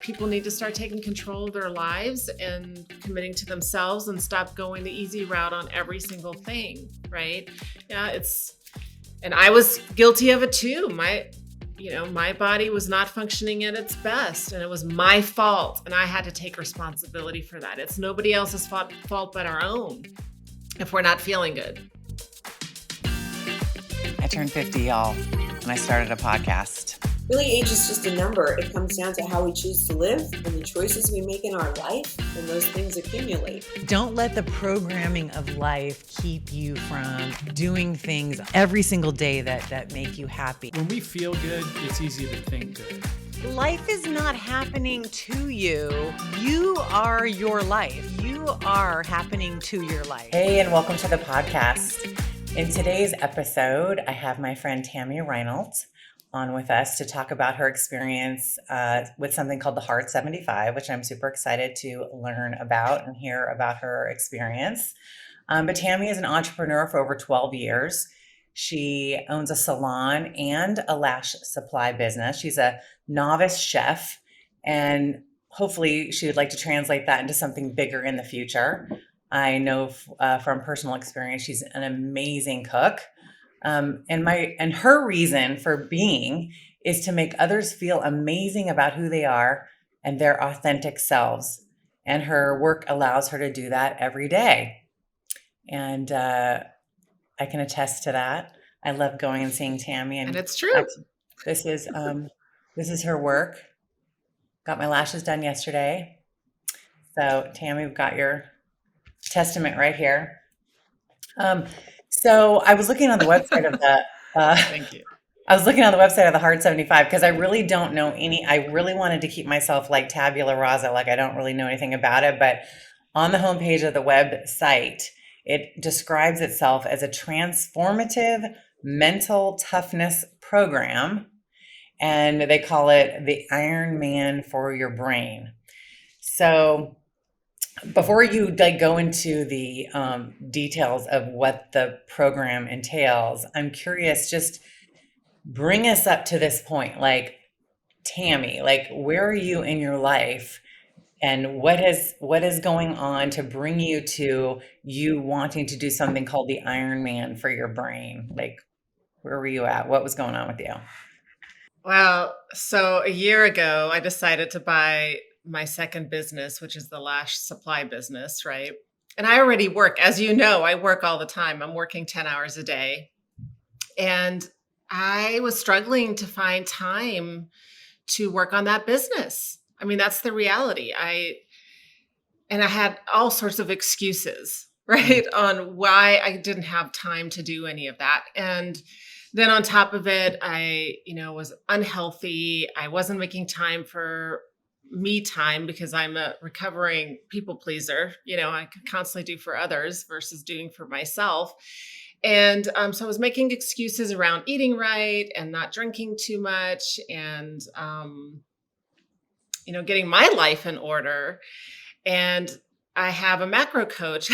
People need to start taking control of their lives and committing to themselves and stop going the easy route on every single thing, right? Yeah, and I was guilty of it too. My body was not functioning at its best, and it was my fault, and I had to take responsibility for that. It's nobody else's fault but our own if we're not feeling good. I turned 50, y'all, and I started a podcast. Really, age is just a number. It comes down to how we choose to live and the choices we make in our life, and those things accumulate. Don't let the programming of life keep you from doing things every single day that make you happy. When we feel good, it's easy to think good. Life is not happening to you. You are your life. You are happening to your life. Hey, and welcome to the podcast. In today's episode, I have my friend Tammy Reinelt on with us to talk about her experience with something called the HARD75, which I'm super excited to learn about and hear about her experience. But Tammy is an entrepreneur for over 12 years. She owns a salon and a lash supply business. She's a novice chef, and hopefully she would like to translate that into something bigger in the future. I know from personal experience, she's an amazing cook. And her reason for being is to make others feel amazing about who they are and their authentic selves. And her work allows her to do that every day. And I can attest to that. I love going and seeing Tammy, and it's true. This is her work. Got my lashes done yesterday. So Tammy, we've got your testament right here. So I was looking on the website of the Thank you. I was looking on the website of the HARD75 because I really don't know I really wanted to keep myself like tabula rasa, like I don't really know anything about it. But on the homepage of the website, it describes itself as a transformative mental toughness program. And they call it the Ironman for your brain. So before you go into the details of what the program entails, I'm curious, just bring us up to this point. Like, Tammy, like, where are you in your life, and what is going on to bring you to you wanting to do something called the Ironman for your brain? Like, where were you at? What was going on with you? Well, so a year ago, I decided to buy my second business, which is the lash supply business, right? And I already work, as you know, I work all the time. I'm working 10 hours a day. And I was struggling to find time to work on that business. I mean, that's the reality. I had all sorts of excuses, right, on why I didn't have time to do any of that. And then on top of it, I, was unhealthy. I wasn't making time for me time because I'm a recovering people pleaser. I could constantly do for others versus doing for myself. And so I was making excuses around eating right and not drinking too much and, getting my life in order. And I have a macro coach.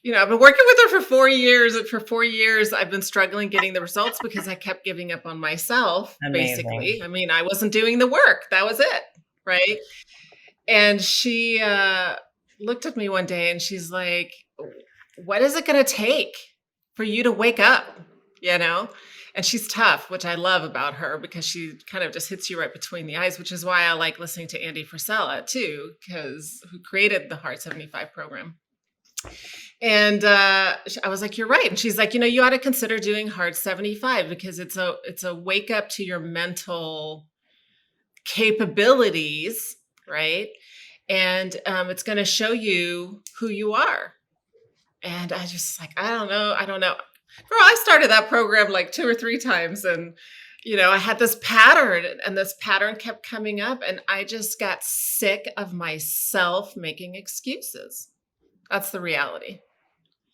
I've been working with her for 4 years, and for 4 years, I've been struggling getting the results because I kept giving up on myself, basically. I mean, I wasn't doing the work. That was it, right? And she looked at me one day and she's like, what is it going to take for you to wake up, And she's tough, which I love about her because she kind of just hits you right between the eyes, which is why I like listening to Andy Frisella too, who created the HARD75 program. And I was like, you're right. And she's like, you ought to consider doing HARD75 because it's a wake up to your mental capabilities, right? And it's going to show you who you are. And I just I don't know. Girl, I started that program like 2 or 3 times, and I had this pattern, and this pattern kept coming up, and I just got sick of myself making excuses. That's the reality.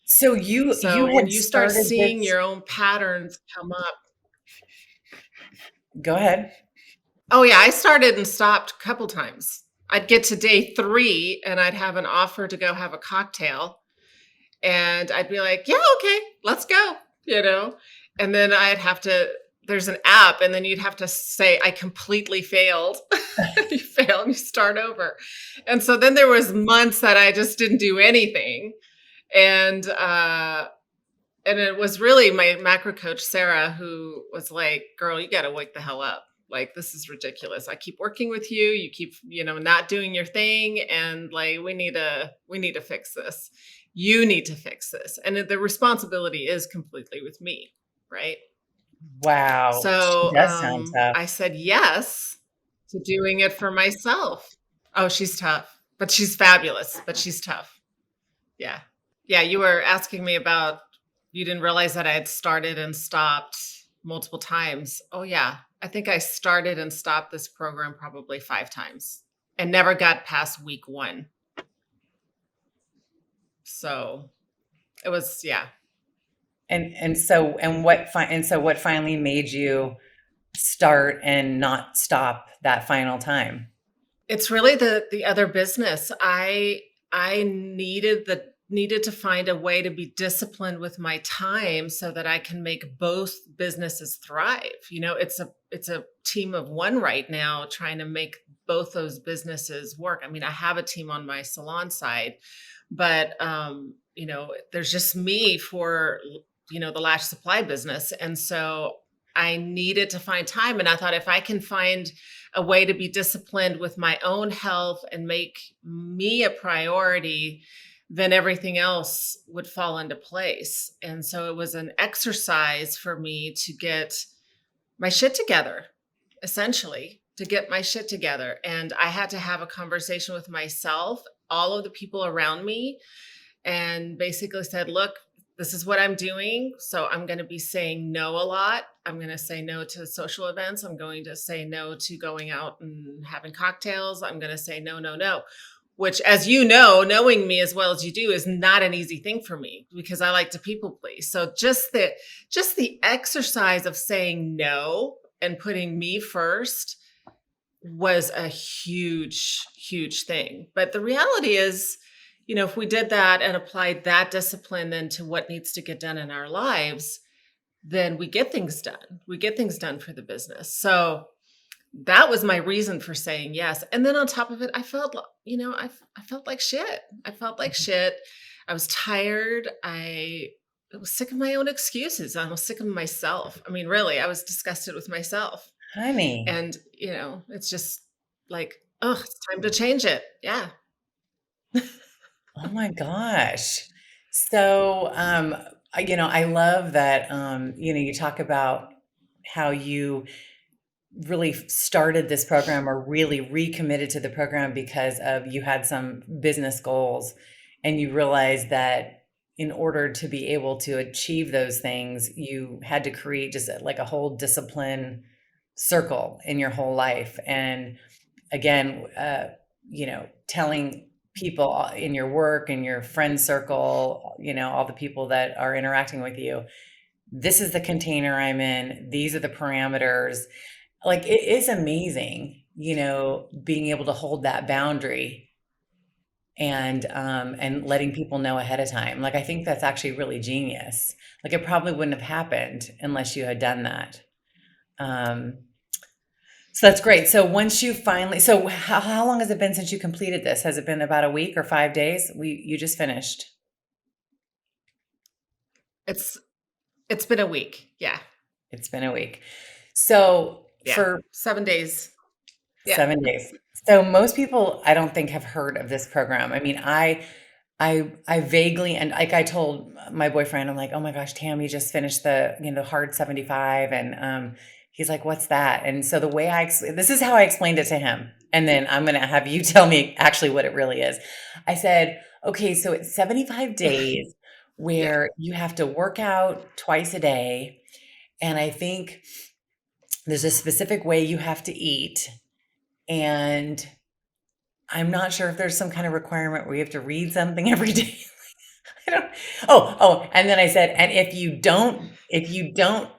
So when you start seeing your own patterns come up. Go ahead. Oh yeah, I started and stopped a couple times. I'd get to day 3 and I'd have an offer to go have a cocktail. And I'd be like, yeah, okay, let's go, And then I'd have to there's an app, and then you'd have to say, I completely failed. You fail and you start over. And so then there was months that I just didn't do anything. And it was really my macro coach, Sarah, who was like, girl, you got to wake the hell up. Like, this is ridiculous. I keep working with you. You keep, not doing your thing. And like, we need to fix this. You need to fix this. And the responsibility is completely with me. Right. Wow. She So does sound tough. I said yes to doing it for myself. Oh, she's tough, but she's fabulous, but she's tough. Yeah. Yeah. You were asking me about, you didn't realize that I had started and stopped multiple times. Oh, yeah. I think I started and stopped this program probably 5 times and never got past week 1. So it was, yeah. So what finally made you start and not stop that final time? It's really the other business. I needed to find a way to be disciplined with my time so that I can make both businesses thrive. It's a team of 1 right now trying to make both those businesses work. I mean, I have a team on my salon side, but there's just me for the lash supply business. And so I needed to find time. And I thought, if I can find a way to be disciplined with my own health and make me a priority, then everything else would fall into place. And so it was an exercise for me to get my shit together, essentially, to get my shit together. And I had to have a conversation with myself, all of the people around me, and basically said, look, this is what I'm doing. So I'm going to be saying no a lot. I'm going to say no to social events. I'm going to say no to going out and having cocktails. I'm going to say no, no, no, which, as you know, knowing me as well as you do, is not an easy thing for me because I like to people please. So just the exercise of saying no and putting me first was a huge, huge thing. But the reality is, if we did that and applied that discipline then to what needs to get done in our lives, then we get things done. We get things done for the business. So that was my reason for saying yes. And then on top of it, I felt, I felt like shit. I felt like shit. I was tired. I was sick of my own excuses. I was sick of myself. I mean, really, I was disgusted with myself. Honey. And, it's just like, oh, it's time to change it. Yeah. Oh my gosh. So, I love that, you talk about how you really started this program or really recommitted to the program because of you had some business goals and you realized that in order to be able to achieve those things, you had to create just like a whole discipline circle in your whole life. And again, telling people in your work and your friend circle, all the people that are interacting with you, this is the container I'm in. These are the parameters. Like, it is amazing, being able to hold that boundary and letting people know ahead of time. Like, I think that's actually really genius. Like, it probably wouldn't have happened unless you had done that. So that's great. So once you finally, so how long has it been since you completed this? Has it been about a week or 5 days? You just finished. It's been a week. Yeah. It's been a week. So Yeah. for 7 days. Yeah. 7 days. So most people, I don't think, have heard of this program. I mean, I vaguely, and like I told my boyfriend, I'm like, oh my gosh, Tammy just finished the HARD75, and he's like, what's that? And so the way this is how I explained it to him, and then I'm gonna have you tell me actually what it really is. I said, okay, so it's 75 days where you have to work out twice a day, and I think there's a specific way you have to eat, and I'm not sure if there's some kind of requirement where you have to read something every day. And then I said, and if you don't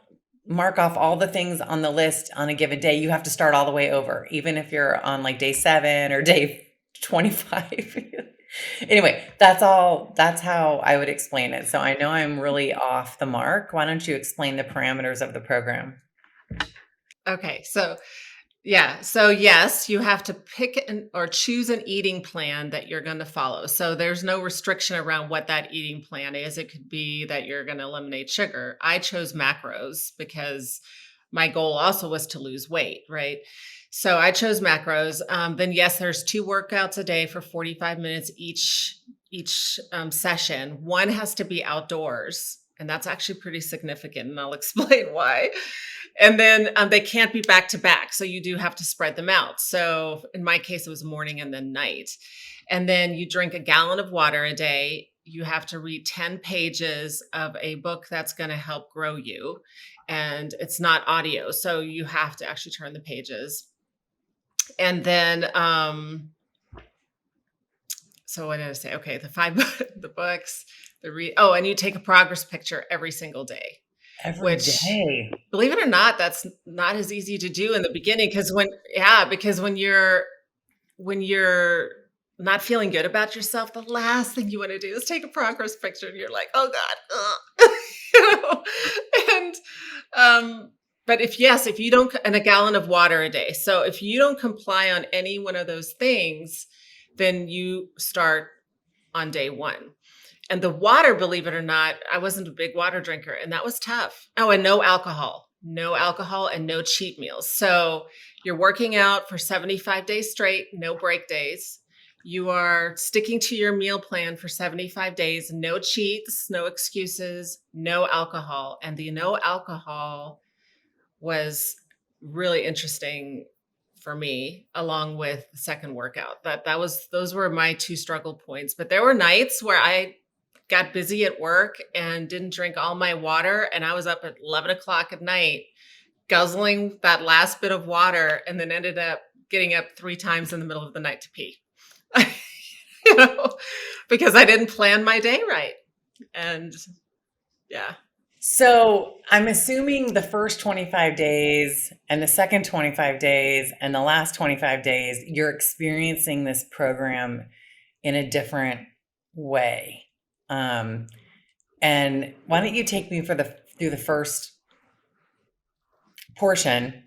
mark off all the things on the list on a given day, you have to start all the way over, even if you're on like day 7 or day 25. Anyway, that's how I would explain it. So I know I'm really off the mark. Why don't you explain the parameters of the program? Okay. So, yeah. So, yes, you have to pick or choose an eating plan that you're going to follow. So, there's no restriction around what that eating plan is. It could be that you're going to eliminate sugar. I chose macros because my goal also was to lose weight, right? So, I chose macros. Then, yes, there's 2 workouts a day for 45 minutes each session. One has to be outdoors, and that's actually pretty significant, and I'll explain why. And then they can't be back to back. So you do have to spread them out. So in my case, it was morning and then night. And then you drink a gallon of water a day. You have to read 10 pages of a book that's going to help grow you. And it's not audio. So you have to actually turn the pages. And then, so what did I say? Okay, the books, and you take a progress picture every single day. Every Which, day. believe it or not, that's not as easy to do in the beginning because when you're not feeling good about yourself, the last thing you want to do is take a progress picture and you're like, oh God, you know? And but if you don't, and a gallon of water a day. So if you don't comply on any one of those things, then you start on day one. And the water, believe it or not, I wasn't a big water drinker, and that was tough. Oh, and no alcohol and no cheat meals. So you're working out for 75 days straight, no break days. You are sticking to your meal plan for 75 days, no cheats, no excuses, no alcohol. And the no alcohol was really interesting for me, along with the second workout. Those were my 2 struggle points. But there were nights where I got busy at work and didn't drink all my water. And I was up at 11 o'clock at night, guzzling that last bit of water, and then ended up getting up 3 times in the middle of the night to pee, because I didn't plan my day right. And yeah. So I'm assuming the first 25 days and the second 25 days and the last 25 days, you're experiencing this program in a different way. And why don't you take me through the first portion?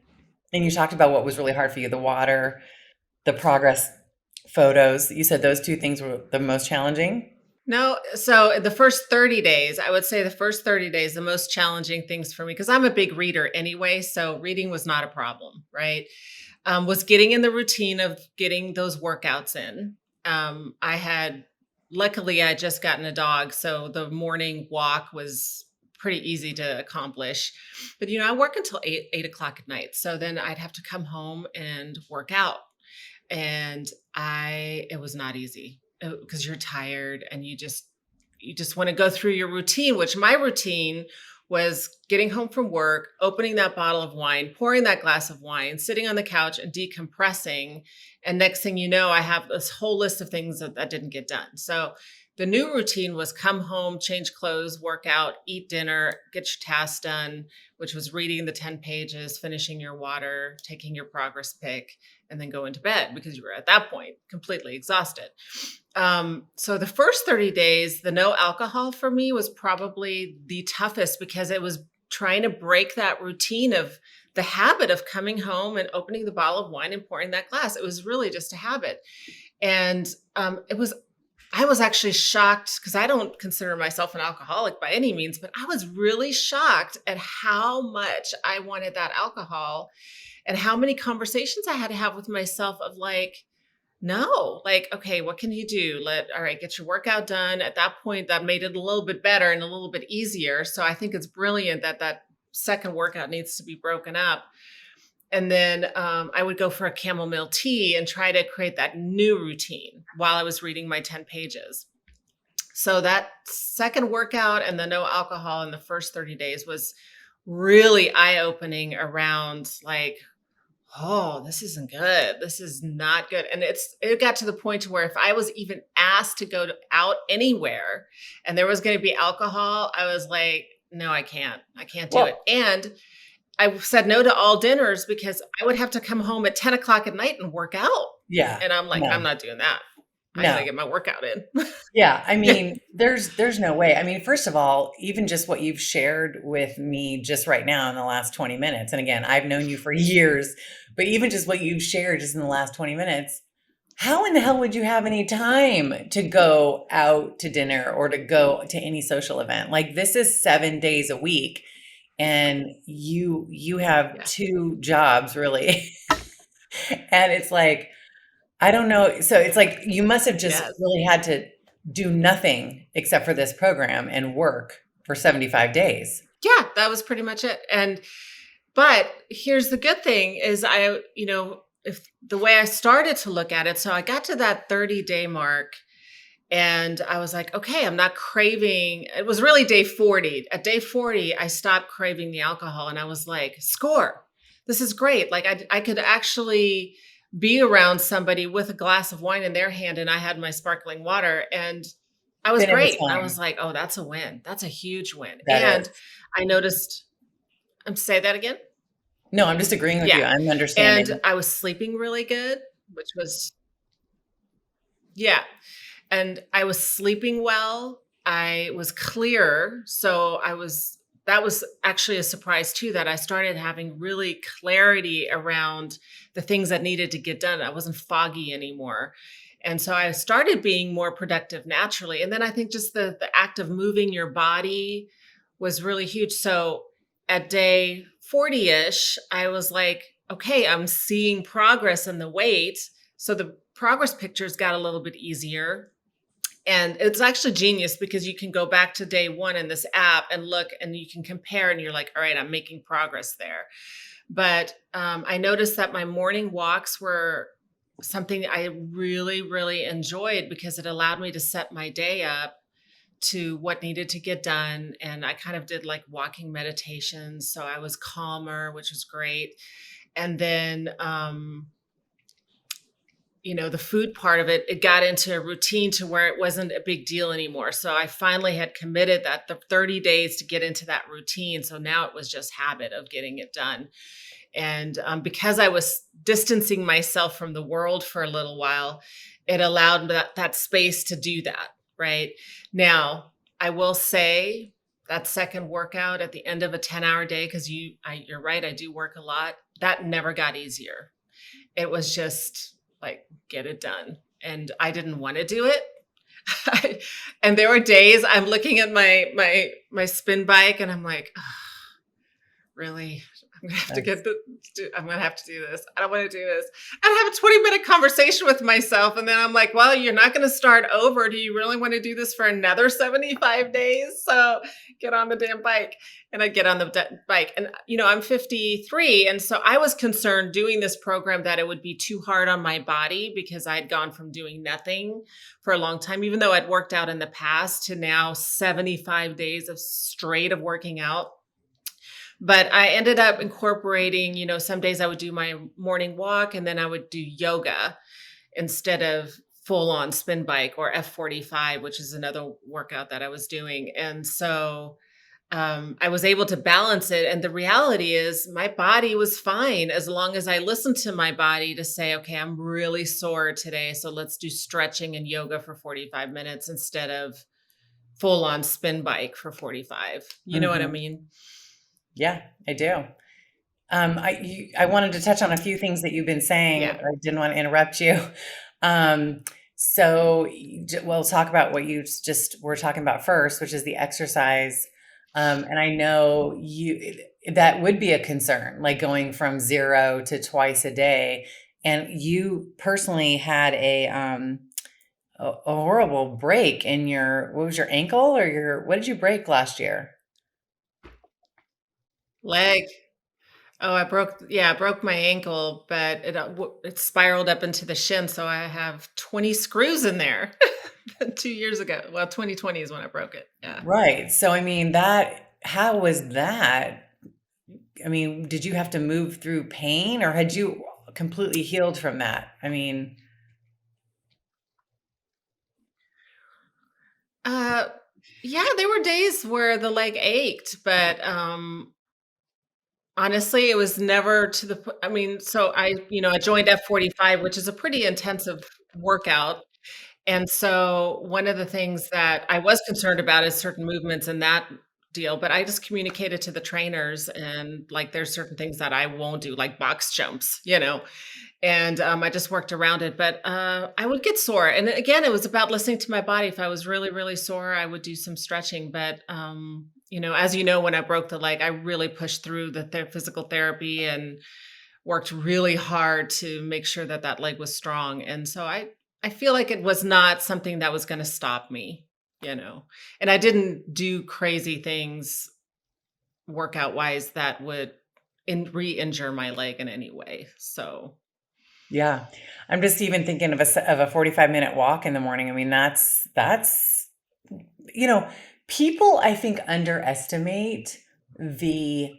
And you talked about what was really hard for you, the water, the progress photos. You said those 2 things were the most challenging. No, so the first 30 days, I would say the most challenging things for me, because I'm a big reader anyway, so reading was not a problem, right? Was getting in the routine of getting those workouts in. Luckily, I had just gotten a dog, so the morning walk was pretty easy to accomplish. But, I work until 8 o'clock at night. So then I'd have to come home and work out. And it was not easy because you're tired and you just want to go through your routine, which my routine was getting home from work, opening that bottle of wine, pouring that glass of wine, sitting on the couch and decompressing. And next thing you know, I have this whole list of things that didn't get done. So the new routine was come home, change clothes, work out, eat dinner, get your tasks done, which was reading the 10 pages, finishing your water, taking your progress pic, and then go into bed because you were at that point completely exhausted. So the first 30 days, the no alcohol for me was probably the toughest because it was trying to break that routine of the habit of coming home and opening the bottle of wine and pouring that glass. It was really just a habit. And I was actually shocked because I don't consider myself an alcoholic by any means, but I was really shocked at how much I wanted that alcohol and how many conversations I had to have with myself of no, okay, what can you do? All right, get your workout done. At that point, that made it a little bit better and a little bit easier. So I think it's brilliant that second workout needs to be broken up. And then I would go for a chamomile tea and try to create that new routine while I was reading my 10 pages. So that second workout and the no alcohol in the first 30 days was really eye-opening around oh, this isn't good. This is not good. And it got to the point to where if I was even asked to go out anywhere and there was going to be alcohol, I was like, no, I can't do it. And I said no to all dinners because I would have to come home at 10 o'clock at night and work out. Yeah. And I'm like, no. I'm not doing that. I got to No. get my workout in. Yeah, I Yeah. mean, there's no way. I mean, first of all, even just what you've shared with me just right now in the last 20 minutes, and again, I've known you for years, but even just what you've shared just in the last 20 minutes, how in the hell would you have any time to go out to dinner or to go to any social event? Like this is 7 days a week and you have Yeah. two jobs really. And it's like I don't know. So it's like you must have just Yes. really had to do nothing except for this program and work for 75 days. Yeah, that was pretty much it. But here's the good thing is if the way I started to look at it, so I got to that 30-day mark and I was like, okay, I'm not craving. It was really day 40. At day 40, I stopped craving the alcohol and I was like, score. This is great. Like I could actually be around somebody with a glass of wine in their hand and I had my sparkling water and I was Then it was great. I was fine. like, oh, that's a win. That's a huge win. That And is. I noticed, say that again. No, I'm just agreeing with Yeah. you. I'm And understanding. I was sleeping really good, which was, yeah. And I was sleeping well. I was clear. That was actually a surprise too, that I started having really clarity around the things that needed to get done. I wasn't foggy anymore. And so I started being more productive naturally. And then I think just the act of moving your body was really huge. So at day 40-ish, I was like, okay, I'm seeing progress in the weight. So the progress pictures got a little bit easier. And it's actually genius because you can go back to day one in this app and look and you can compare and you're like, all right, I'm making progress there. But I noticed that my morning walks were something I really, really enjoyed because it allowed me to set my day up to what needed to get done. And I kind of did like walking meditations. So I was calmer, which was great. And then, the food part of it, it got into a routine to where it wasn't a big deal anymore. So I finally had committed that the 30 days to get into that routine. So now it was just habit of getting it done. And because I was distancing myself from the world for a little while, it allowed that space to do that. Right now, I will say that second workout at the end of a 10-hour day, because you're right, I do work a lot. That never got easier. It was just like, get it done. And I didn't want to do it. And there were days I'm looking at my spin bike and I'm like, oh, really? I'm gonna have to That's I'm gonna have to do this. I don't want to do this. And I have a 20-minute conversation with myself. And then I'm like, well, you're not gonna start over. Do you really want to do this for another 75 days? So get on the damn bike. And I get on the bike. And I'm 53. And so I was concerned doing this program that it would be too hard on my body because I'd gone from doing nothing for a long time, even though I'd worked out in the past, to now 75 days of straight of working out. But I ended up incorporating, some days I would do my morning walk and then I would do yoga instead of full on spin bike or F45, which is another workout that I was doing. And so I was able to balance it. And the reality is my body was fine as long as I listened to my body to say, okay, I'm really sore today. So let's do stretching and yoga for 45 minutes instead of full on spin bike for 45. You know what I mhm. mean? Yeah, I do. I wanted to touch on a few things that you've been saying. Yeah. I didn't want to interrupt you. Um, we'll talk about what you just were talking about first, which is the exercise. And I know that would be a concern, like going from 0 to twice a day. And you personally had a horrible break in what was your ankle or what did you break last year? Leg. Oh, I broke my ankle, but it spiraled up into the shin. So I have 20 screws in there 2 years ago. Well, 2020 is when I broke it. Yeah. Right. So, I mean, how was that? I mean, did you have to move through pain or had you completely healed from that? I mean, Uh, yeah, there were days where the leg ached, but honestly, it was never to the so I joined F45, which is a pretty intensive workout. And so one of the things that I was concerned about is certain movements in that deal, but I just communicated to the trainers and like there's certain things that I won't do, like box jumps, and I just worked around it. But I would get sore. And again, it was about listening to my body. If I was really, really sore, I would do some stretching. But, as you know, when I broke the leg, I really pushed through the physical therapy and worked really hard to make sure that that leg was strong. And so I feel like it was not something that was going to stop me, and I didn't do crazy things workout wise that would re-injure my leg in any way. So Yeah. I'm just even thinking of a 45-minute walk in the morning. I mean, that's you know, people I think underestimate the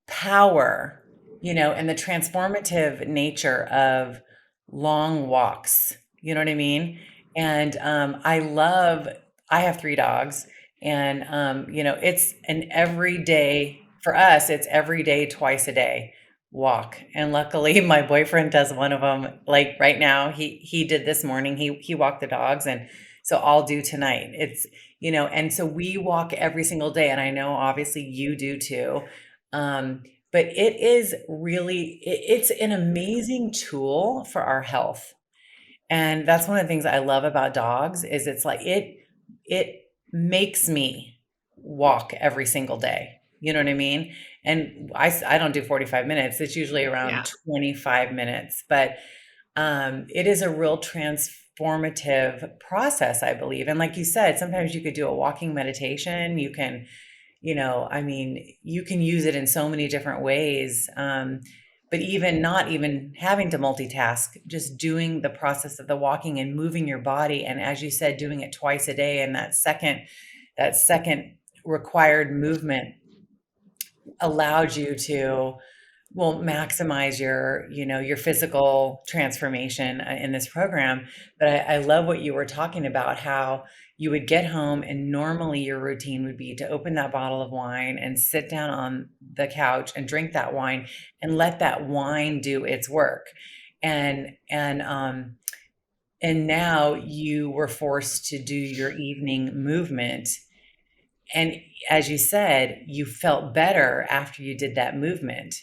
power, and the transformative nature of long walks. You know what I mean? And I have 3 dogs, and it's an everyday for us. It's every day, twice a day walk. And luckily, my boyfriend does one of them. Like right now, he did this morning. He walked the dogs, and so I'll do tonight. And so we walk every single day, and I know obviously you do too. But it is really it's an amazing tool for our health. And that's one of the things I love about dogs is it's like it makes me walk every single day. You know what I mean? And I don't do 45 minutes. It's usually yeah. around 25 minutes, but it is a real transformative process, I believe. And like you said, sometimes you could do a walking meditation. You can, you can use it in so many different ways. But even not even having to multitask, just doing the process of the walking and moving your body. And as you said, doing it twice a day. And that second required movement allowed you to maximize your physical transformation in this program. But I love what you were talking about, how you would get home and normally your routine would be to open that bottle of wine and sit down on the couch and drink that wine and let that wine do its work. And now you were forced to do your evening movement. And as you said, you felt better after you did that movement.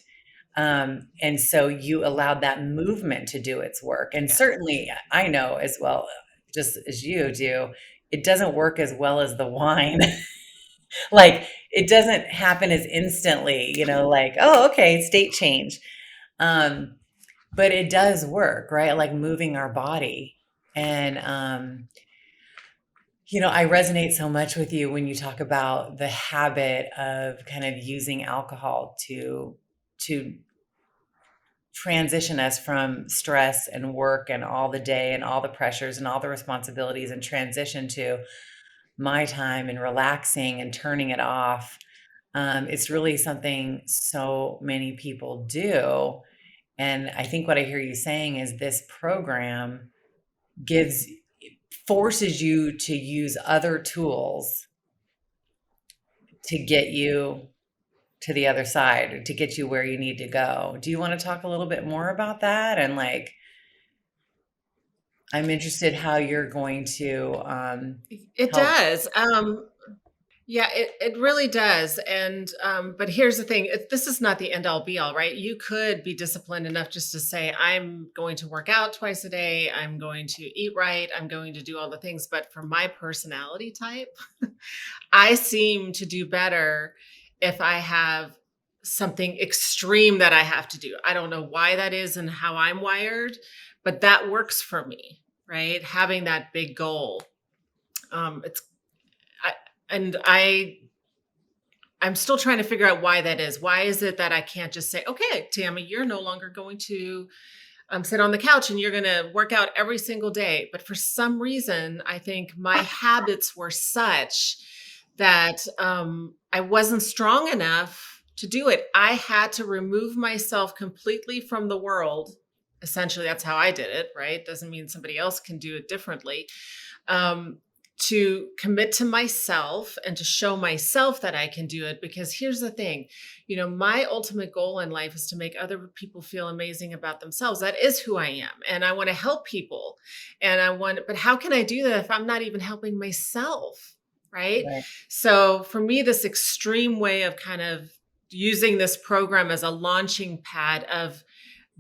And so you allowed that movement to do its work. And Yeah. certainly I know as well, just as you do, it doesn't work as well as the wine. Like it doesn't happen as instantly, like, oh, okay, state change. Um, but it does work, right? Like moving our body. And, I resonate so much with you when you talk about the habit of kind of using alcohol to transition us from stress and work and all the day and all the pressures and all the responsibilities and transition to my time and relaxing and turning it off. It's really something so many people do. And I think what I hear you saying is this program forces you to use other tools to get you to the other side, or to get you where you need to go. Do you want to talk a little bit more about that? And like, I'm interested how you're going to It help. does. Yeah, it really does. And but here's the thing: this is not the end all be all, right? You could be disciplined enough just to say, "I'm going to work out twice a day. I'm going to eat right. I'm going to do all the things." But for my personality type, I seem to do better if I have something extreme that I have to do. I don't know why that is and how I'm wired, but that works for me, right? Having that big goal. It's I, and I'm still trying to figure out why that is. Why is it that I can't just say, "Okay, Tammy, you're no longer going to sit on the couch and you're going to work out every single day." But for some reason, I think my habits were such that I wasn't strong enough to do it. I had to remove myself completely from the world. Essentially, that's how I did it, right? Doesn't mean somebody else can do it differently. Um, to commit to myself and to show myself that I can do it. Because here's the thing, my ultimate goal in life is to make other people feel amazing about themselves. That is who I am. And I want to help people. But how can I do that if I'm not even helping myself? Right. Right. So for me, this extreme way of kind of using this program as a launching pad of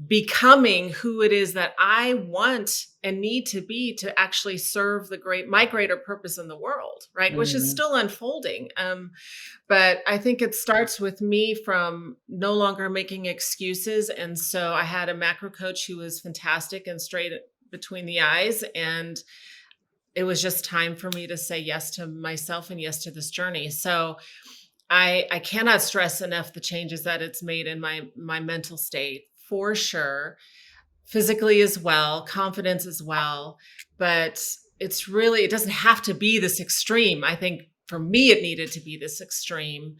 becoming who it is that I want and need to be to actually serve my greater purpose in the world, right? Which is still unfolding. But I think it starts with me from no longer making excuses. And so I had a macro coach who was fantastic and straight between the eyes. And it was just time for me to say yes to myself and yes to this journey. So I cannot stress enough the changes that it's made in my mental state, for sure, physically as well, confidence as well. But it doesn't have to be this extreme. I think for me, it needed to be this extreme.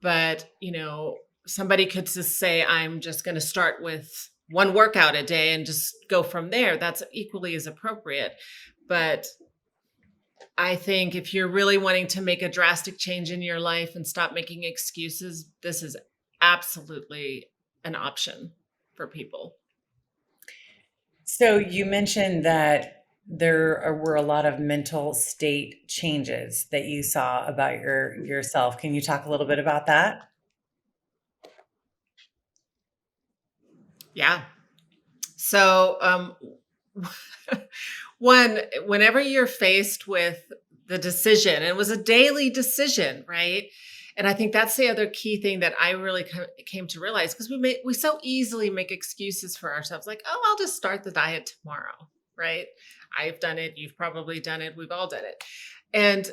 But, somebody could just say, I'm just going to start with one workout a day and just go from there. That's equally as appropriate. But I think if you're really wanting to make a drastic change in your life and stop making excuses, this is absolutely an option for people. So you mentioned that there were a lot of mental state changes that you saw about yourself. Can you talk a little bit about that? Yeah. So, whenever you're faced with the decision, and it was a daily decision, right? And I think that's the other key thing that I really came to realize, because we so easily make excuses for ourselves, like, oh, I'll just start the diet tomorrow, right? I've done it. You've probably done it. We've all done it. And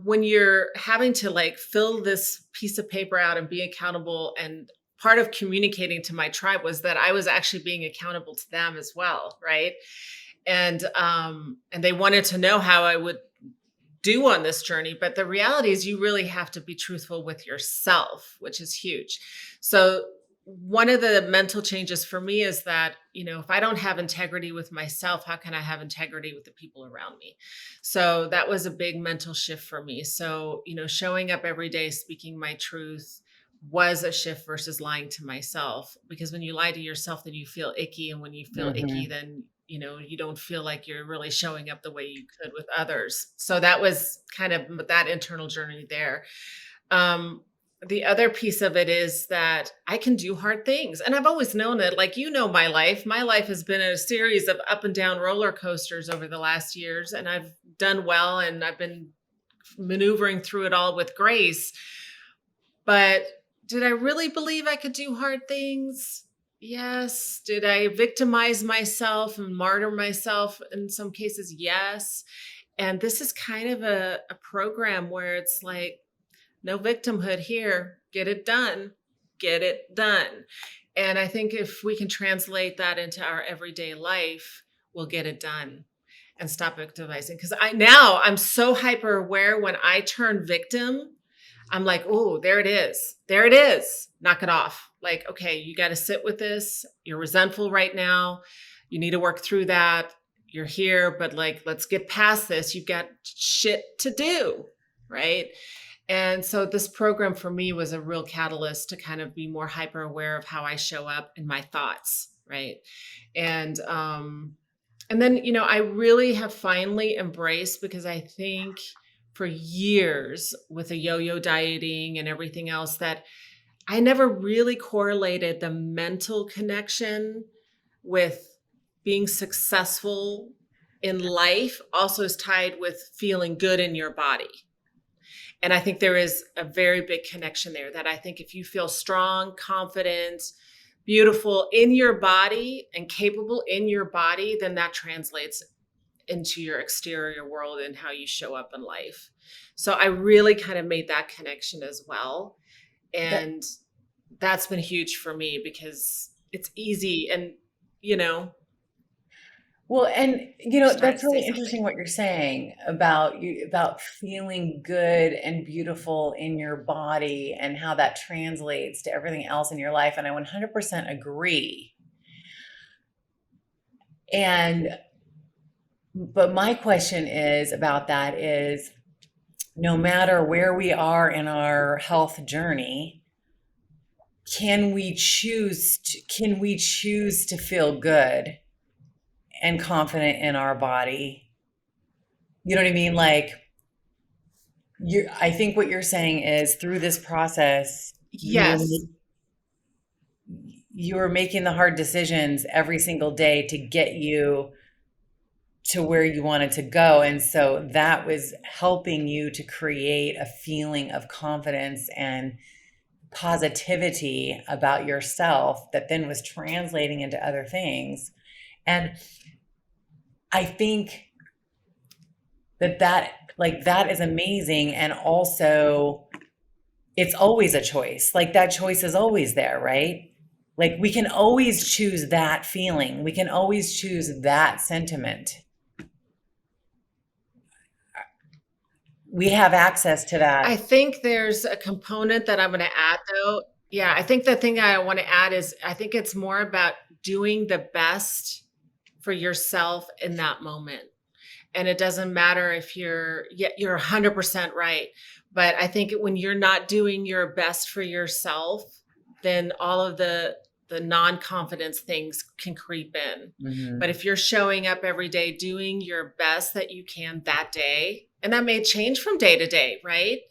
when you're having to fill this piece of paper out and be accountable, and part of communicating to my tribe was that I was actually being accountable to them as well, right? And they wanted to know how I would do on this journey. But the reality is you really have to be truthful with yourself, which is huge. So one of the mental changes for me is that, if I don't have integrity with myself, how can I have integrity with the people around me? So that was a big mental shift for me. So, showing up every day, speaking my truth was a shift versus lying to myself. Because when you lie to yourself, then you feel icky. And when you feel icky, then you don't feel like you're really showing up the way you could with others. So that was kind of that internal journey there. The other piece of it is that I can do hard things. And I've always known it. My life. My life has been a series of up and down roller coasters over the last years. And I've done well, and I've been maneuvering through it all with grace. But did I really believe I could do hard things? Yes. Did I victimize myself and martyr myself in some cases? Yes. And this is kind of a program where it's like, no victimhood here. Get it done. Get it done. And I think if we can translate that into our everyday life, we'll get it done and stop victimizing. Because I'm so hyper aware when I turn victim. I'm like, oh, there it is. There it is. Knock it off. Like, okay, you got to sit with this. You're resentful right now. You need to work through that. You're here, but let's get past this. You've got shit to do, right? And so this program for me was a real catalyst to kind of be more hyper aware of how I show up in my thoughts, right? And then, I really have finally embraced, because I think for years with the yo-yo dieting and everything else, that I never really correlated the mental connection with being successful in life also is tied with feeling good in your body. And I think there is a very big connection there, that I think if you feel strong, confident, beautiful in your body and capable in your body, then that translates into your exterior world and how you show up in life. So I really kind of made that connection as well. And that's been huge for me, because it's easy and, Well, and Just trying that's to really say interesting something. what you're saying about feeling good and beautiful in your body and how that translates to everything else in your life. And I 100% agree. And But my question is about that is, no matter where we are in our health journey, can we choose to feel good and confident in our body? You know what I mean? Like, I think what you're saying is through this process, Yes. you were making the hard decisions every single day to get you to where you wanted to go. And so that was helping you to create a feeling of confidence and positivity about yourself that then was translating into other things. And I think that is amazing. And also, it's always a choice. Like, that choice is always there, right? Like, we can always choose that feeling. We can always choose that sentiment. We have access to I that. think there's a component that I'm going to add though. Yeah, I think the thing I want to add is I think it's more about doing the best for yourself in that moment. And it doesn't matter if you're 100% right. But I think when you're not doing your best for yourself, then all of the non-confidence things can creep in. But Mhm. if you're showing up every day doing your best that you can that day, and that may change from day to day, right?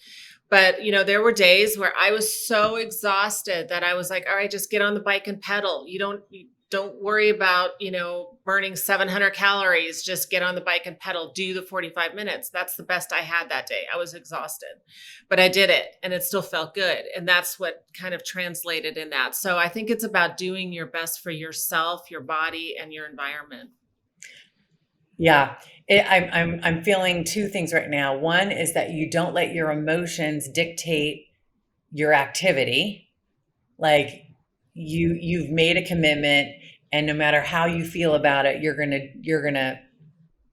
But there were days where I was so exhausted that I was like, all right, just get on the bike and pedal. You don't worry about, burning 700 calories. Just get on the bike and pedal, do the 45 minutes. That's the best I had that day. I was exhausted, but I did it and it still felt good. And that's what kind of translated in that. So I think it's about doing your best for yourself, your body, and your environment. Yeah, I'm feeling two things right now. One is that you don't let your emotions dictate your activity. Like, you've made a commitment, and no matter how you feel about it, you're gonna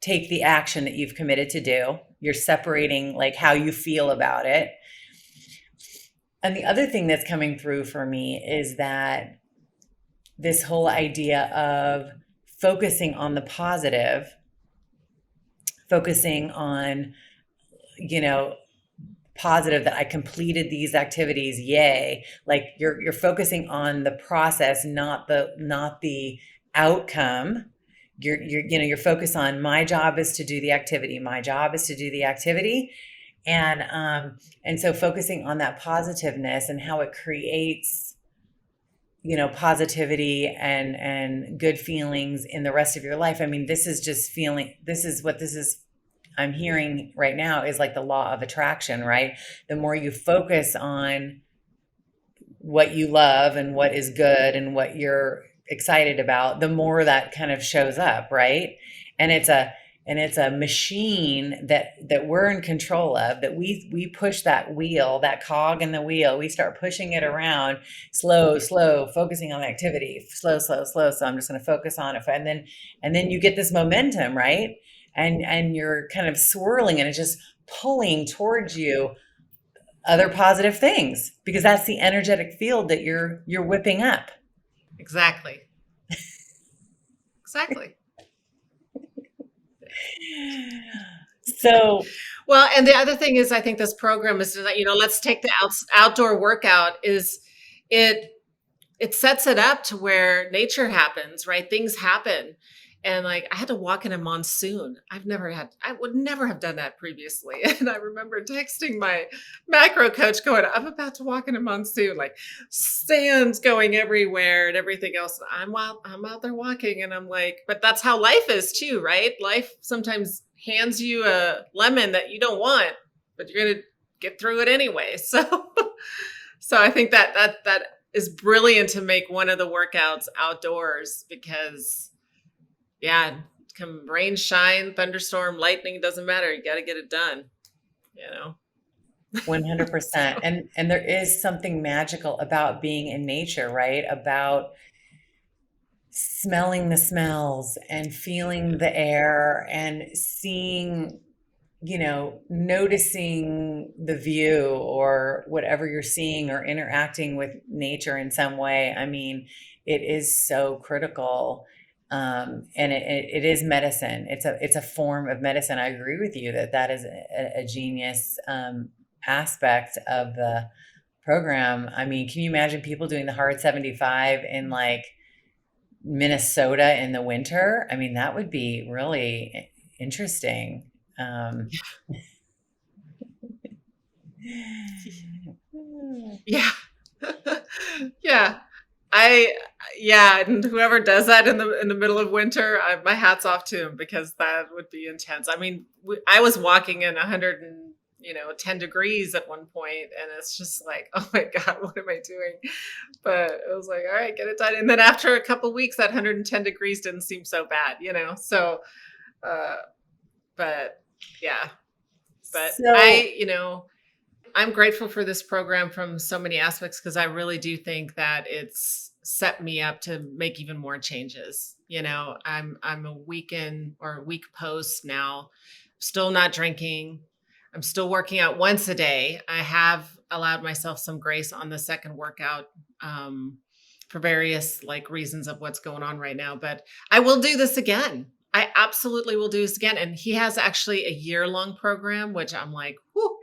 take the action that you've committed to do. You're separating like how you feel about it. And the other thing that's coming through for me is that this whole idea of focusing on the positive, focusing on, you know, positive that I completed these activities, yay. Like, you're focusing on the process, not the outcome. You're focused on, my job is to do the activity. My job is to do the activity. And so focusing on that positiveness and how it creates, positivity and good feelings in the rest of your life. I mean, this is what this is I'm hearing right now is like the law of attraction, right? The more you focus on what you love and what is good and what you're excited about, the more that kind of shows up, right? And it's a machine that we're in control of, that we push that wheel, that cog in the wheel. We start pushing it around, slow, focusing on the activity, slow. So I'm just going to focus on it, and then you get this momentum, right? And you're kind of swirling, and it's just pulling towards you other positive things, because that's the energetic field that you're whipping up. Exactly. Exactly. So, Well, and the other thing is, I think this program is that, let's take the outdoor workout is it, it sets it up to where nature happens, right? Things happen. And like, I had to walk in a monsoon. I would never have done that previously. And I remember texting my macro coach going, I'm about to walk in a monsoon, like stands going everywhere and everything else. I'm out there walking, and I'm like, but that's how life is too, right? Life sometimes hands you a lemon that you don't want, but you're going to get through it anyway. So I think that is brilliant to make one of the workouts outdoors, because yeah, come rain, shine, thunderstorm, lightning, doesn't matter. You got to get it done, 100%. And there is something magical about being in nature, right? About smelling the smells and feeling the air and seeing, noticing the view or whatever you're seeing, or interacting with nature in some way. I mean, it is so critical. And it is medicine. It's a form of medicine. I agree with you that that is a genius aspect of the program. I mean, can you imagine people doing the Hard 75 in like Minnesota in the winter? I mean, that would be really interesting. Yeah. Yeah. I yeah, and whoever does that in the middle of winter, my hat's off to him because that would be intense. I mean, I was walking in 100 and 10 degrees at one point, and it's just like, oh my God, what am I doing? But it was like, all right, get it done. And then after a couple weeks, that 110 degrees didn't seem so bad. So, uh, but yeah, but So, I'm grateful for this program from so many aspects because I really do think that it's set me up to make even more changes. I'm a week in or a week post now, still not drinking. I'm still working out once a day. I have allowed myself some grace on the second workout for various like reasons of what's going on right now, but I will do this again. I absolutely will do this again. And he has actually a year-long program, which I'm like, whoo,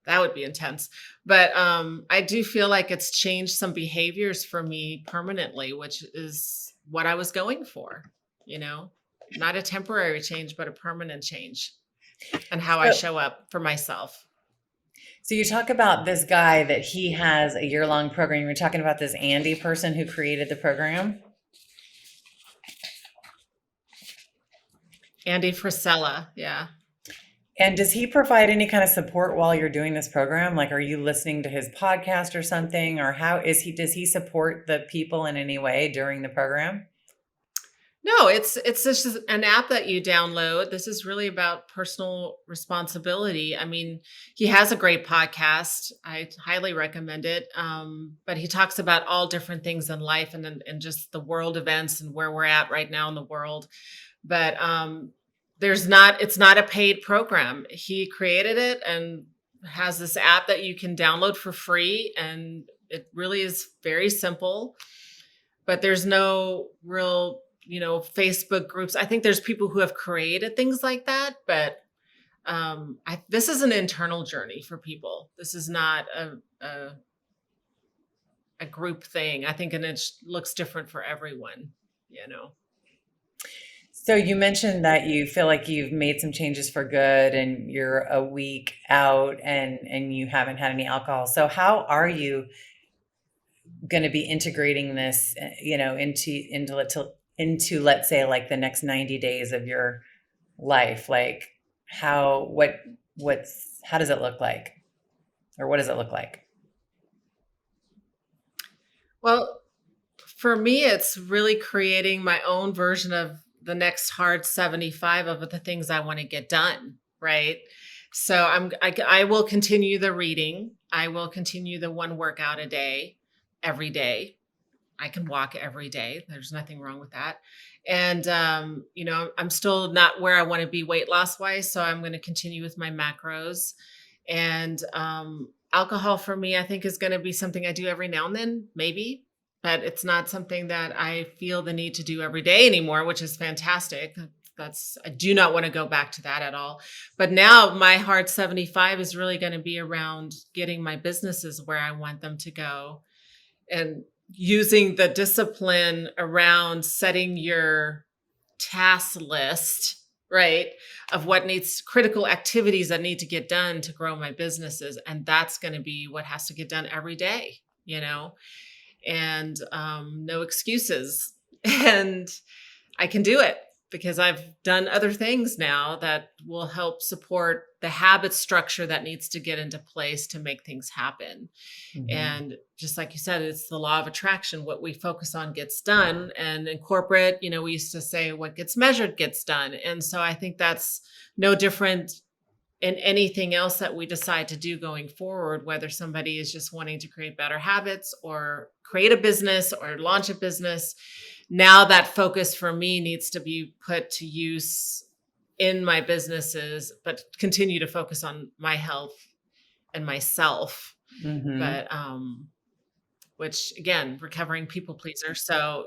that would be intense. But I do feel like it's changed some behaviors for me permanently, which is what I was going for, not a temporary change, but a permanent change and how I so, show up for myself. so you talk about this guy that he has a year-long program. You're talking about this Andy person who created the program. Andy Frisella. Yeah. And does he provide any kind of support while you're doing this program? Like, are you listening to his podcast or something? Or does he support the people in any way during the program? No, it's just an app that you download. This is really about personal responsibility. I mean, he has a great podcast. I highly recommend it. But he talks about all different things in life and just the world events and where we're at right now in the world. But it's not a paid program. He created it and has this app that you can download for free, and it really is very simple. But there's no real Facebook groups. I think there's people who have created things like that, but this is an internal journey for people. This is not a group thing. I think, and it looks different for everyone. So you mentioned that you feel like you've made some changes for good and you're a week out and you haven't had any alcohol. So how are you going to be integrating this, into let's say like the next 90 days of your life? Like how does it look like? Or what does it look like? Well, for me, it's really creating my own version of the next hard 75 of the things I want to get done. Right. So I will continue the reading. I will continue the one workout a day, every day. I can walk every day. There's nothing wrong with that. And, I'm still not where I want to be weight loss wise. So I'm going to continue with my macros. And alcohol for me, I think is going to be something I do every now and then, maybe, but it's not something that I feel the need to do every day anymore, which is fantastic. I do not want to go back to that at all. But now my hard 75 is really going to be around getting my businesses where I want them to go and using the discipline around setting your task list, right, of what needs critical activities that need to get done to grow my businesses. And that's going to be what has to get done every day, and no excuses. And I can do it because I've done other things now that will help support the habit structure that needs to get into place to make things happen. Mm-hmm. And just like you said, it's the law of attraction. What we focus on gets done. And in corporate, we used to say what gets measured gets done. And so I think that's no different in anything else that we decide to do going forward, whether somebody is just wanting to create better habits or create a business or launch a business. Now that focus for me needs to be put to use in my businesses, but continue to focus on my health and myself. Mm-hmm. But which again, recovering people pleaser. So,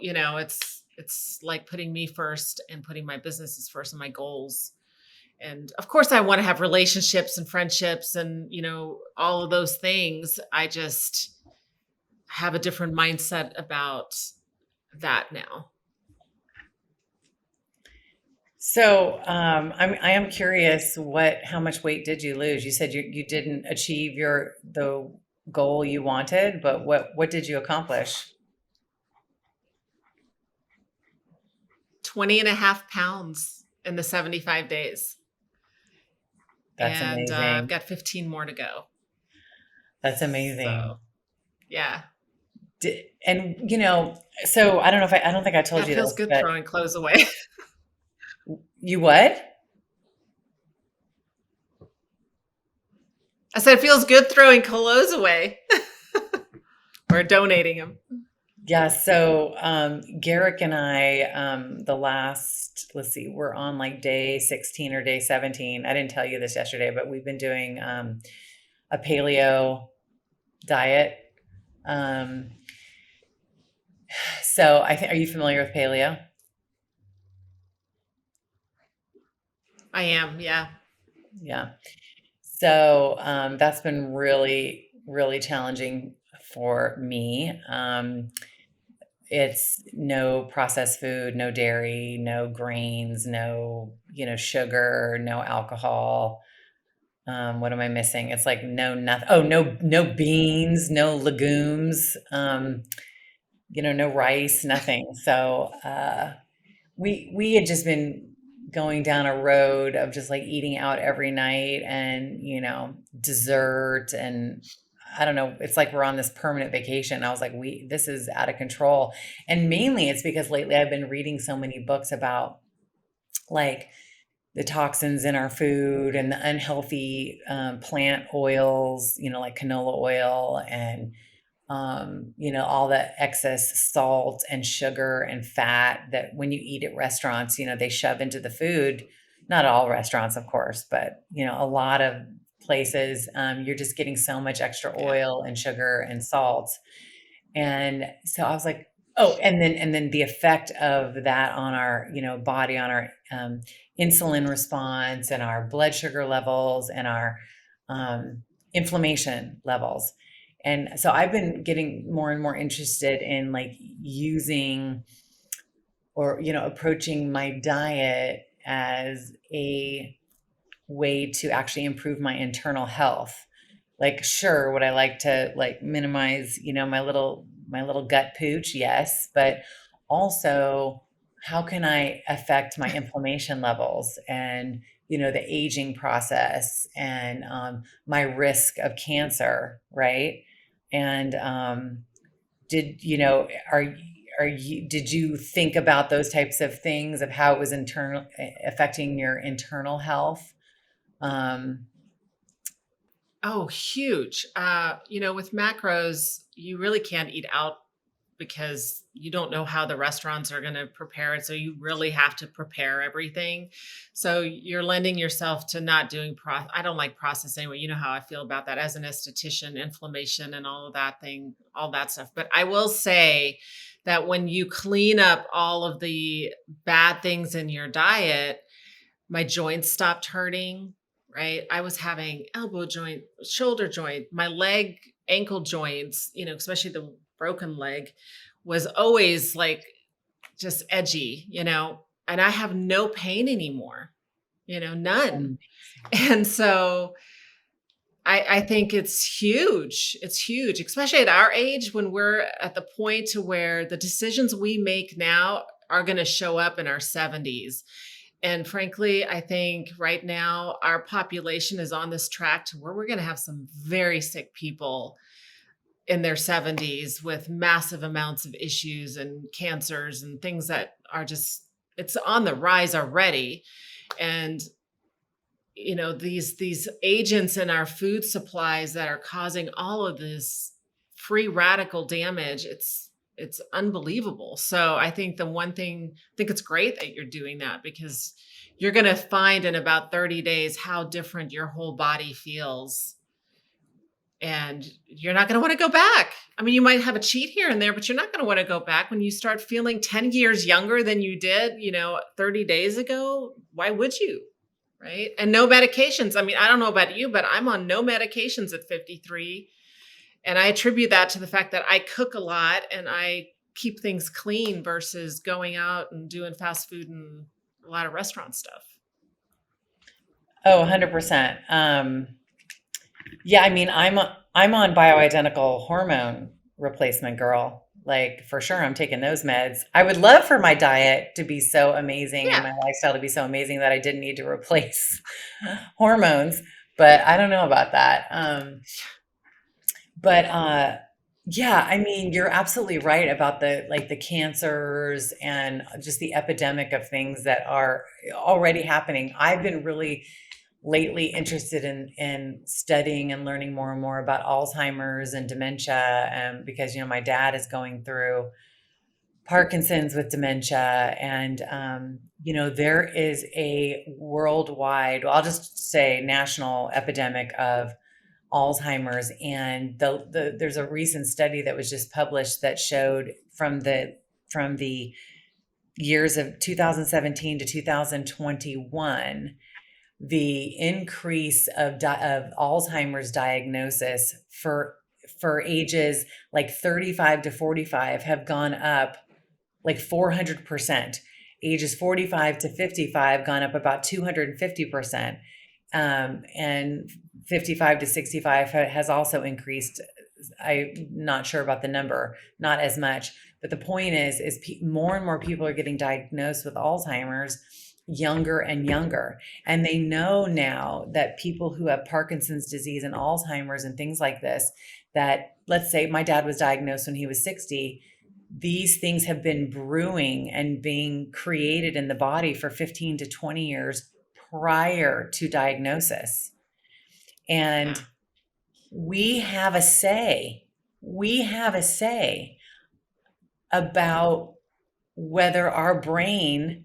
It's like putting me first and putting my businesses first and my goals. And of course I want to have relationships and friendships and, all of those things. I just have a different mindset about that now. So I am curious, how much weight did you lose? You said you didn't achieve the goal you wanted, but what did you accomplish? 20 and a half pounds in the 75 days. That's And I've amazing. got 15 more to go. That's amazing. So, yeah. And so I don't know I don't think I Yeah, told it you feels this, good but throwing clothes away. you what? I said it feels good throwing clothes away or donating them. Yeah, so Garrick and I, let's see, we're on like day 16 or day 17. I didn't tell you this yesterday, but we've been doing a paleo diet. Um, so are you familiar with paleo? I am, yeah. Yeah. So that's been really, really challenging for me. It's no processed food, no dairy, no grains, no, sugar, no alcohol. What am I missing? It's like no nothing. Oh, no beans, no legumes, no rice, nothing. So we had just been going down a road of just like eating out every night and, dessert and I don't know, it's like we're on this permanent vacation. I was like, this is out of control. And mainly it's because lately I've been reading so many books about like the toxins in our food and the unhealthy plant oils, like canola oil and all the excess salt and sugar and fat that when you eat at restaurants, they shove into the food. Not all restaurants, of course, but a lot of places, you're just getting so much extra Yeah. oil and sugar and salt. And so I was like, oh, and then the effect of that on our, body, on our insulin response and our blood sugar levels and our inflammation levels. And so I've been getting more and more interested in like using or, approaching my diet as a way to actually improve my internal health. Like, sure, would I like to like minimize, my little gut pooch? Yes. But also, how can I affect my inflammation levels and, the aging process and my risk of cancer, right? And did you know did you think about those types of things of how it was internal affecting your internal health? Oh, huge. With macros, you really can't eat out because you don't know how the restaurants are going to prepare it. So you really have to prepare everything. So you're lending yourself to not doing I don't like process anyway. You know how I feel about that as an esthetician, inflammation and all of that thing, all that stuff. But I will say that when you clean up all of the bad things in your diet, my joints stopped hurting, right? I was having elbow joint, shoulder joint, my leg, ankle joints, especially the broken leg was always like just edgy, and I have no pain anymore, none. And so I think it's huge. It's huge, especially at our age when we're at the point to where the decisions we make now are going to show up in our 70s. And frankly, I think right now our population is on this track to where we're going to have some very sick people in their 70s with massive amounts of issues and cancers and things that are just, it's on the rise already. And these agents in our food supplies that are causing all of this free radical damage, it's unbelievable. So I think I think it's great that you're doing that because you're going to find in about 30 days how different your whole body feels And you're not going to want to go back. I mean, you might have a cheat here and there, but you're not going to want to go back when you start feeling 10 years younger than you did, 30 days ago. Why would you? Right. And no medications. I mean, I don't know about you, but I'm on no medications at 53. And I attribute that to the fact that I cook a lot and I keep things clean versus going out and doing fast food and a lot of restaurant stuff. Oh, 100%. Yeah, I mean, I'm on bioidentical hormone replacement, girl. Like for sure, I'm taking those meds. I would love for my diet to be so amazing and Yeah. my lifestyle to be so amazing that I didn't need to replace hormones, but I don't know about that. But yeah, I mean, you're absolutely right about the cancers and just the epidemic of things that are already happening. I've been really lately interested in studying and learning more and more about Alzheimer's and dementia, because my dad is going through Parkinson's with dementia, and there is a worldwide, well, I'll just say national epidemic of Alzheimer's, and there's a recent study that was just published that showed from the years of 2017 to 2021 the increase of Alzheimer's diagnosis for ages like 35 to 45 have gone up like 400%. Ages 45 to 55 gone up about 250%. And 55 to 65 has also increased. I'm not sure about the number, not as much. But the point is more and more people are getting diagnosed with Alzheimer's younger and younger. And they know now that people who have Parkinson's disease and Alzheimer's and things like this, that let's say my dad was diagnosed when he was 60, these things have been brewing and being created in the body for 15 to 20 years prior to diagnosis. And we have a say. We have a say about whether our brain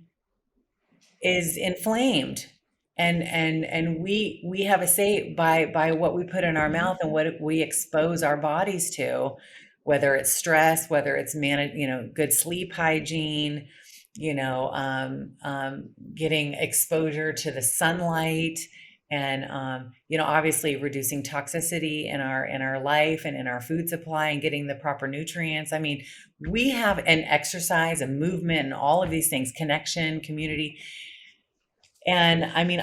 is inflamed, and we have a say by what we put in our mouth and what we expose our bodies to, whether it's stress, whether it's good sleep hygiene, getting exposure to the sunlight, and obviously reducing toxicity in our life and in our food supply, and getting the proper nutrients. I mean, we have an exercise and movement and all of these things, connection, community. And I mean,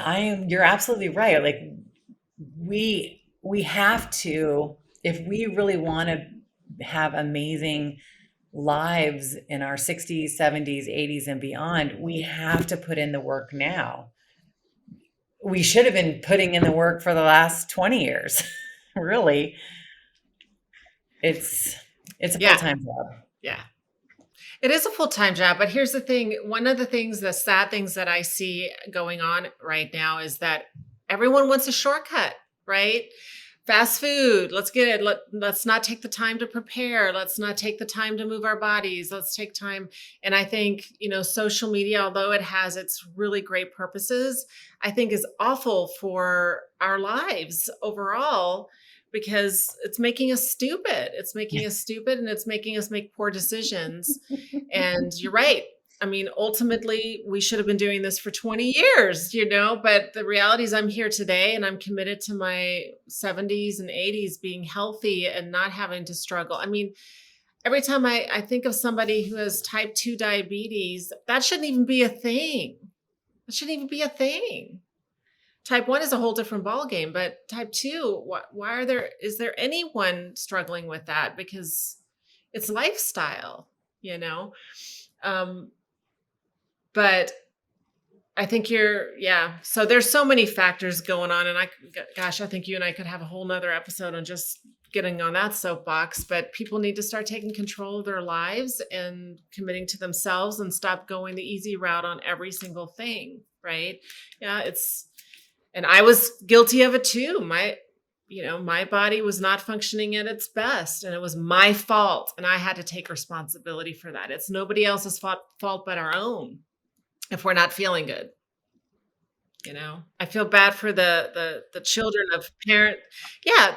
you're absolutely right. Like we have to, if we really want to have amazing lives in our 60s, 70s, 80s and beyond, we have to put in the work now. We should have been putting in the work for the last 20 years. Really. It's a full-time job. Yeah. It is a full-time job, but here's the thing. One of the sad things that I see going on right now is that everyone wants a shortcut, right? Fast food, let's get it. Let's not take the time to prepare. Let's not take the time to move our bodies. Let's take time. And I think, social media, although it has its really great purposes, I think is awful for our lives overall, because it's making us stupid. It's making us stupid, and it's making us make poor decisions. And you're right. I mean, ultimately, we should have been doing this for 20 years, but the reality is I'm here today and I'm committed to my 70s and 80s being healthy and not having to struggle. I mean, every time I think of somebody who has type 2 diabetes, that shouldn't even be a thing. That shouldn't even be a thing. Type 1 is a whole different ballgame, but type 2, is there anyone struggling with that? Because it's lifestyle, but I think so there's so many factors going on, and I think you and I could have a whole nother episode on just getting on that soapbox, but people need to start taking control of their lives and committing to themselves and stop going the easy route on every single thing, right? Yeah, and I was guilty of it too. My body was not functioning at its best, and it was my fault, and I had to take responsibility for that. It's nobody else's fault but our own if we're not feeling good. I feel bad for the children of parent. Yeah,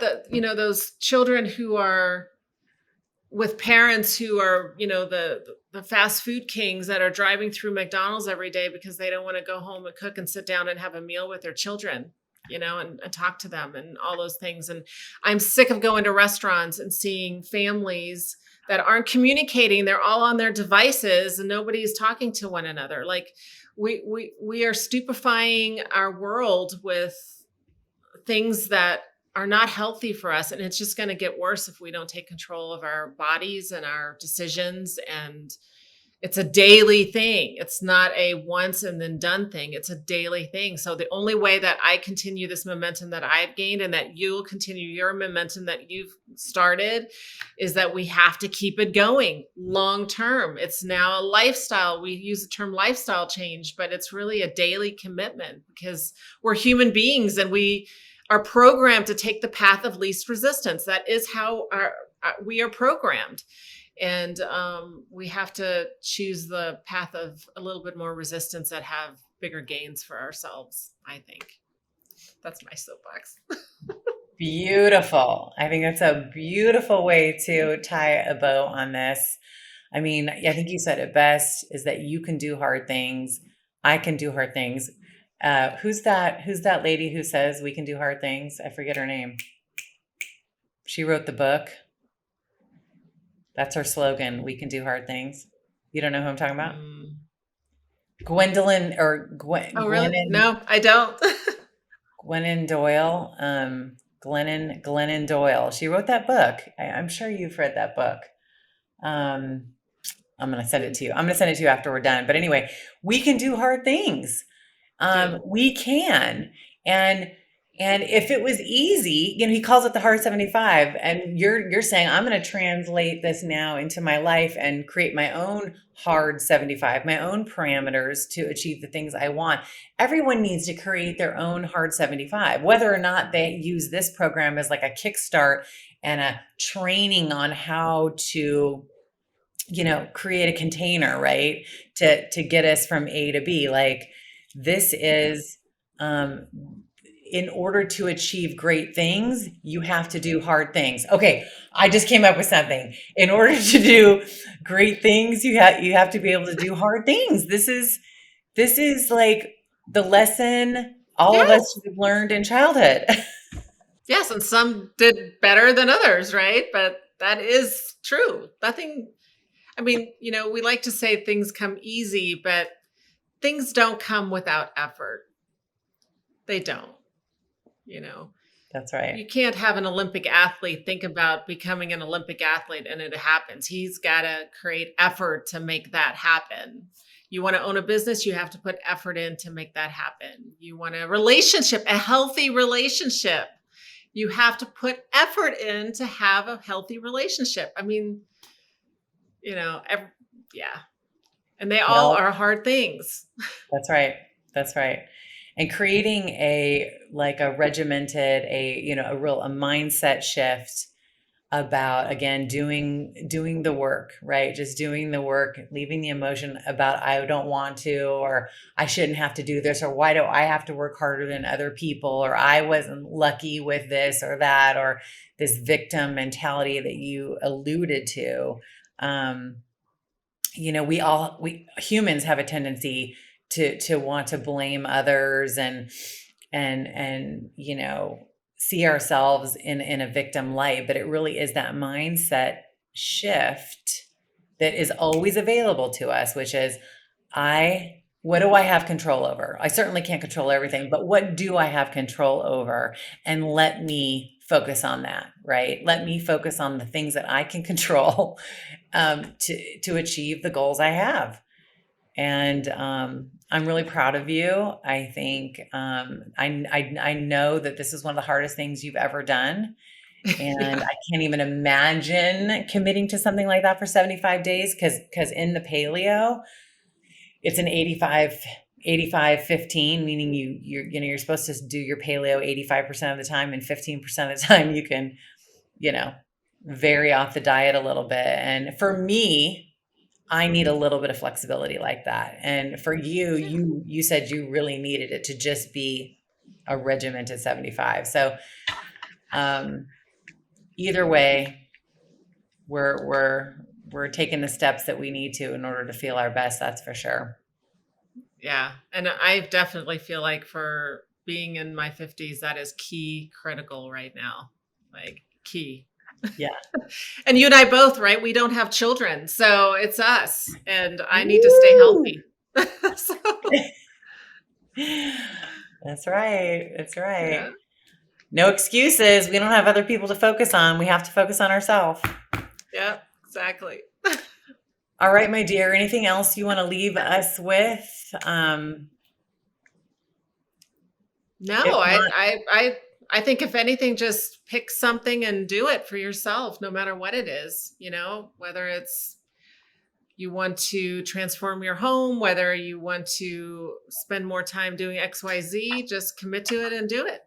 those children who are with parents who are, the fast food kings that are driving through McDonald's every day because they don't want to go home and cook and sit down and have a meal with their children, and talk to them and all those things. And I'm sick of going to restaurants and seeing families that aren't communicating. They're all on their devices and nobody's talking to one another. Like we are stupefying our world with things that are not healthy for us. And it's just going to get worse if we don't take control of our bodies and our decisions. And it's a daily thing. It's not a once and then done thing. It's a daily thing. So the only way that I continue this momentum that I've gained and that you'll continue your momentum that you've started is that we have to keep it going long term. It's now a lifestyle. We use the term lifestyle change, but it's really a daily commitment because we're human beings and we are programmed to take the path of least resistance. That is how we are programmed. And we have to choose the path of a little bit more resistance that have bigger gains for ourselves, I think. That's my soapbox. Beautiful. I think that's a beautiful way to tie a bow on this. I mean, I think you said it best is that you can do hard things. I can do hard things. Who's that lady who says we can do hard things? I forget her name. She wrote the book. That's her slogan. We can do hard things. You don't know who I'm talking about? Gwendolyn or Gwen. Oh, really? No, I don't. Glennon Doyle. Glennon Doyle. She wrote that book. I'm sure you've read that book. I'm going to send it to you. I'm going to send it to you after we're done. But anyway, we can do hard things. We can. And if it was easy, he calls it the HARD75 and you're saying, I'm going to translate this now into my life and create my own HARD75, my own parameters to achieve the things I want. Everyone needs to create their own HARD75, whether or not they use this program as like a kickstart and a training on how to, create a container, right? To get us from A to B. Like this is, in order to achieve great things, you have to do hard things. Okay, I just came up with something. In order to do great things, you have to be able to do hard things. This is like the lesson all of us have learned in childhood. Yes, and some did better than others, right? But that is true. We like to say things come easy, but things don't come without effort. They don't. That's right. You can't have an Olympic athlete think about becoming an Olympic athlete and it happens. He's got to create effort to make that happen. You want to own a business, you have to put effort in to make that happen. You want a relationship, a healthy relationship. You have to put effort in to have a healthy relationship. And they all are hard things. That's right. That's right. And creating a regimented, a mindset shift about, again, doing the work, right? Just doing the work, leaving the emotion about I don't want to, or I shouldn't have to do this, or why do I have to work harder than other people, or I wasn't lucky with this or that, or this victim mentality that you alluded to. We humans have a tendency to want to blame others and see ourselves in a victim light, but it really is that mindset shift that is always available to us, which is what do I have control over? I certainly can't control everything, but what do I have control over? And let me focus on that, right? Let me focus on the things that I can control to achieve the goals I have. And I'm really proud of you. I think I know that this is one of the hardest things you've ever done. And I can't even imagine committing to something like that for 75 days because in the paleo, it's an 85-15, meaning you're supposed to do your paleo 85% of the time, and 15% of the time you can, vary off the diet a little bit. And for me, I need a little bit of flexibility like that. And for you, you said you really needed it to just be a regimented 75. So either way, we're taking the steps that we need to in order to feel our best. That's for sure. Yeah. And I definitely feel like for being in my 50s, that is key critical right now. Like key. Yeah. And you and I both, right? We don't have children. So it's us. And I need to stay healthy. So, That's right. That's right. yeah. No excuses. We don't have other people to focus on. We have to focus on ourselves. Yeah, exactly. All right, my dear. Anything else you want to leave us with? No, If not- I think if anything, just pick something and do it for yourself, no matter what it is, whether it's you want to transform your home, whether you want to spend more time doing XYZ, just commit to it and do it.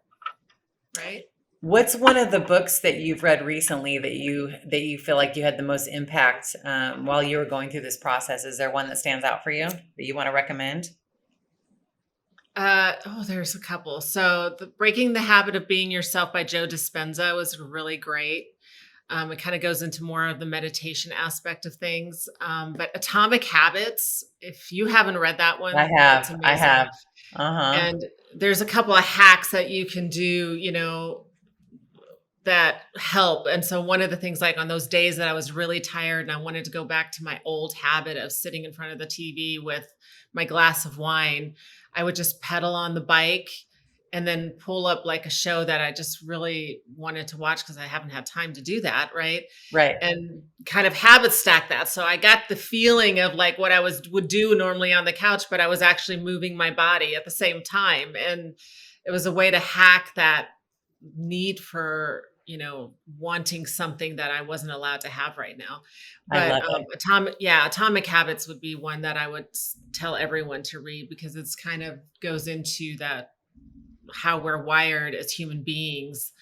Right. What's one of the books that you've read recently that you feel like you had the most impact while you were going through this process? Is there one that stands out for you that you want to recommend? There's a couple. So Breaking the Habit of Being Yourself by Joe Dispenza was really great. It kind of goes into more of the meditation aspect of things. But Atomic Habits, if you haven't read that one, I it's have. amazing. Uh-huh. And there's a couple of hacks that you can do, that help. And so one of the things, like on those days that I was really tired and I wanted to go back to my old habit of sitting in front of the TV with my glass of wine, I would just pedal on the bike and then pull up like a show that I just really wanted to watch because I haven't had time to do that. Right. Right. And kind of habit stack that. So I got the feeling of like what I would do normally on the couch, but I was actually moving my body at the same time. And it was a way to hack that need for, wanting something that I wasn't allowed to have right now. I But love it. Atomic Habits would be one that I would tell everyone to read because it's kind of goes into that, how we're wired as human beings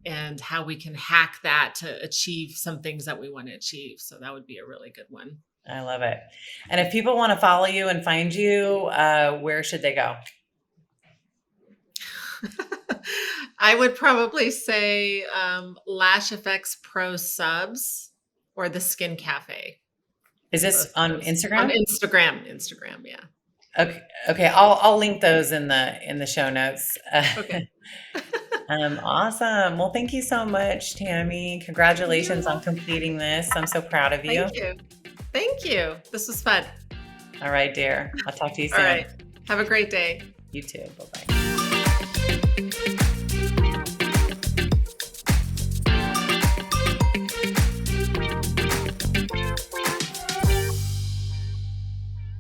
and how we can hack that to achieve some things that we want to achieve. So that would be a really good one. I love it. And if people want to follow you and find you, where should they go? I would probably say Lash Effects Pro Subs or the Skin Cafe. Is this on Instagram? On Instagram, yeah. Okay. I'll link those in the show notes. Okay. Awesome. Well, thank you so much, Tammy. Congratulations on completing this. I'm so proud of you. Thank you. This was fun. All right, dear. I'll talk to you soon. All right. Have a great day. You too. Bye-bye.